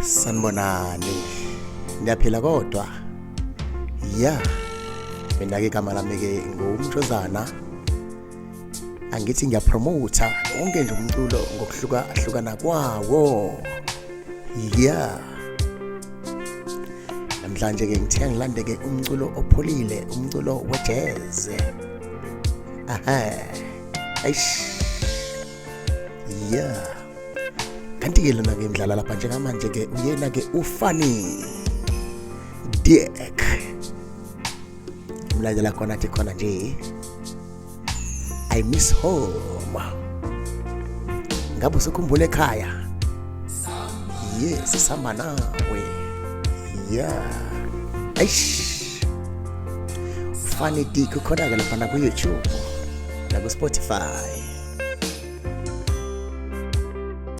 Sanibonani. Ngiyaphila kodwa. Mina ke igama lami ke ngumtshozana. Angithi ngiyapromote wonke nje umculo ngokuhlukahlukana kwawo. Namhlanje ke ngithe ngilande ke umculo opholile, umculo wejazz. Kanti ke lona ke ngidlala lapha njengamanje ke uyena ke uFunny Dick. Umlalela khona athi khona nje I miss home. Ngabe usukhumbula ekhaya? Yes, sihamba nawe. Funny Dick ukhona ke lapha na ku YouTube na ku Spotify.